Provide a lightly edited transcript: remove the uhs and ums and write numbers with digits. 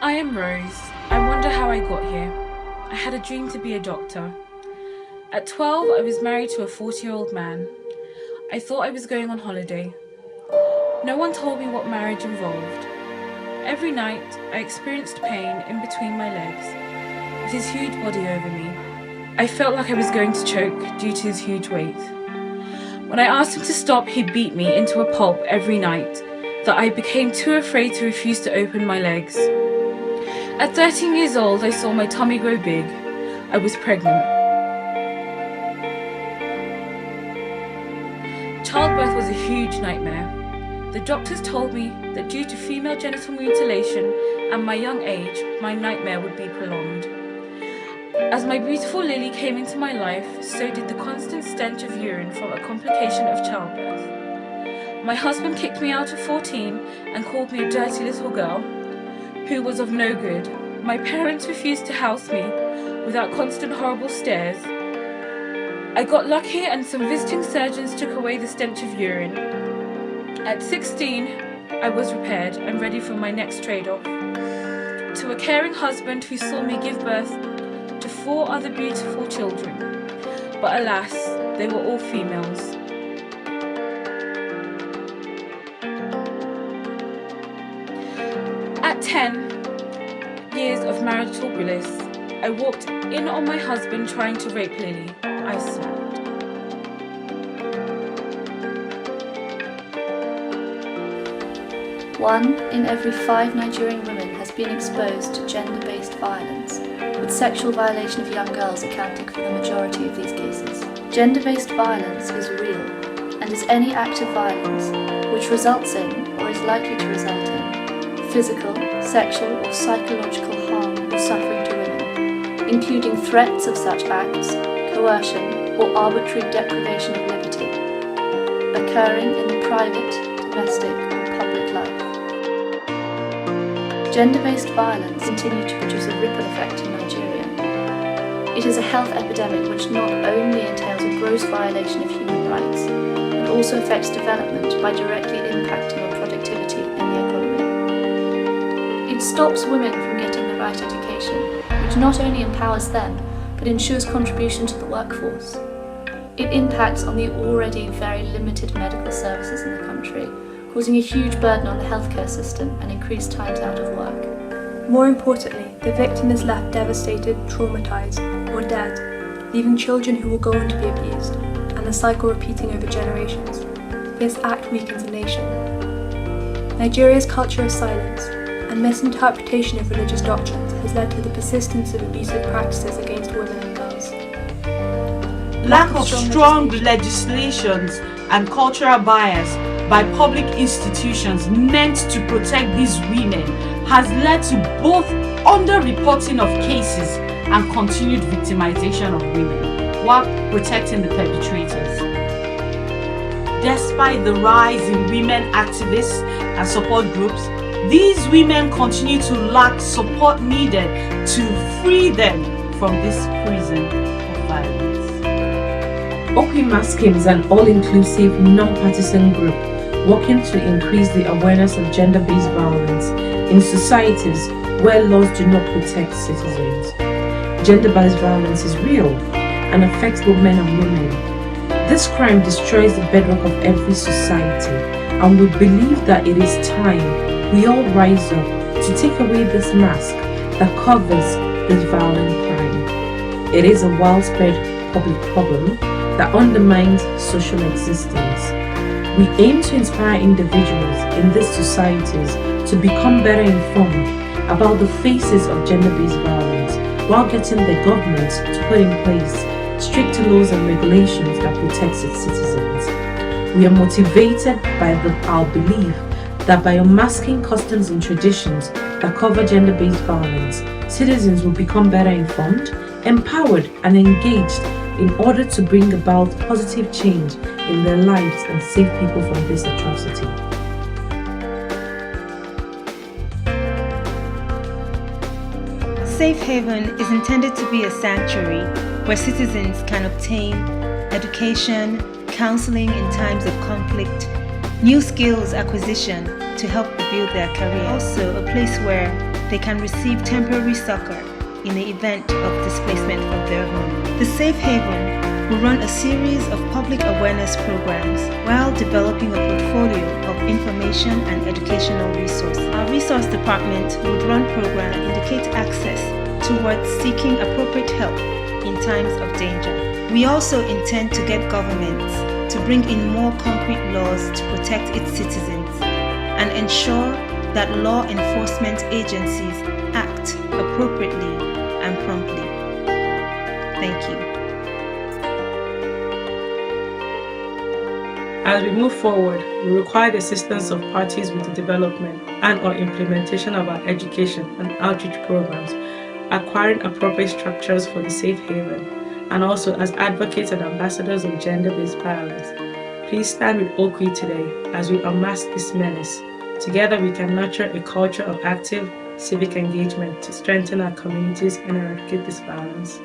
I am Rose. I wonder how I got here. I had a dream to be a doctor. At 12, I was married to a 40-year-old man. I thought I was going on holiday. No one told me what marriage involved. Every night, I experienced pain in between my legs, with his huge body over me. I felt like I was going to choke due to his huge weight. When I asked him to stop, he beat me into a pulp every night, that I became too afraid to refuse to open my legs. At 13 years old, I saw my tummy grow big. I was pregnant. Childbirth was a huge nightmare. The doctors told me that due to female genital mutilation and my young age, my nightmare would be prolonged. As my beautiful Lily came into my life, so did the constant stench of urine from a complication of childbirth. My husband kicked me out at 14 and called me a dirty little girl who was of no good. My parents refused to house me without constant horrible stares. I got lucky and some visiting surgeons took away the stench of urine. At 16, I was repaired and ready for my next trade-off. To a caring husband who saw me give birth to 4 other beautiful children. But alas, they were all females. At 10 years of marital bliss, I walked in on my husband trying to rape Lily. I slept. One in every 5 Nigerian women has been exposed to gender-based violence, with sexual violation of young girls accounting for the majority of these cases. Gender-based violence is real, and is any act of violence which results in, or is likely to result in, physical, sexual or psychological harm or suffering to women, including threats of such acts, coercion or arbitrary deprivation of liberty, occurring in the private, domestic or public life. Gender-based violence continues to produce a ripple effect in Nigeria. It is a health epidemic which not only entails a gross violation of human rights, but also affects development by directly impacting on productivity and the economy. It stops women from getting the right education, which not only empowers them, but ensures contribution to the workforce. It impacts on the already very limited medical services in the country, causing a huge burden on the healthcare system and increased times out of work. More importantly, the victim is left devastated, traumatized, or dead, leaving children who will go on to be abused, and the cycle repeating over generations. This act weakens a nation. Nigeria's culture of silence and misinterpretation of religious doctrines has led to the persistence of abusive practices against women and girls. Lack of strong legislations and cultural bias by public institutions meant to protect these women has led to both underreporting of cases and continued victimization of women, while protecting the perpetrators. Despite the rise in women activists and support groups, these women continue to lack support needed to free them from this prison of violence. Okwui Masking is an all-inclusive, non-partisan group working to increase the awareness of gender-based violence in societies where laws do not protect citizens. Gender-based violence is real and affects both men and women. This crime destroys the bedrock of every society, and we believe that it is time we all rise up to take away this mask that covers this violent crime. It is a widespread public problem that undermines social existence. We aim to inspire individuals in these societies to become better informed about the faces of gender-based violence, while getting the government to put in place stricter laws and regulations that protects its citizens. We are motivated by our belief that by unmasking customs and traditions that cover gender-based violence, citizens will become better informed, empowered, and engaged in order to bring about positive change in their lives and save people from this atrocity. Safe Haven is intended to be a sanctuary where citizens can obtain education, counseling in times of conflict, new skills acquisition to help build their career. Also a place where they can receive temporary succor in the event of displacement from their home. The Safe Haven will run a series of public awareness programs while developing a portfolio of information and educational resources. Our resource department would run programs that indicate access towards seeking appropriate help in times of danger. We also intend to get governments to bring in more concrete laws to protect its citizens and ensure that law enforcement agencies act appropriately and promptly. Thank you. As we move forward, we require the assistance of parties with the development and/or implementation of our education and outreach programs, acquiring appropriate structures for the safe haven, and also as advocates and ambassadors of gender-based violence. Please stand with Okwui today as we unmask this menace. Together we can nurture a culture of active civic engagement to strengthen our communities and eradicate this violence.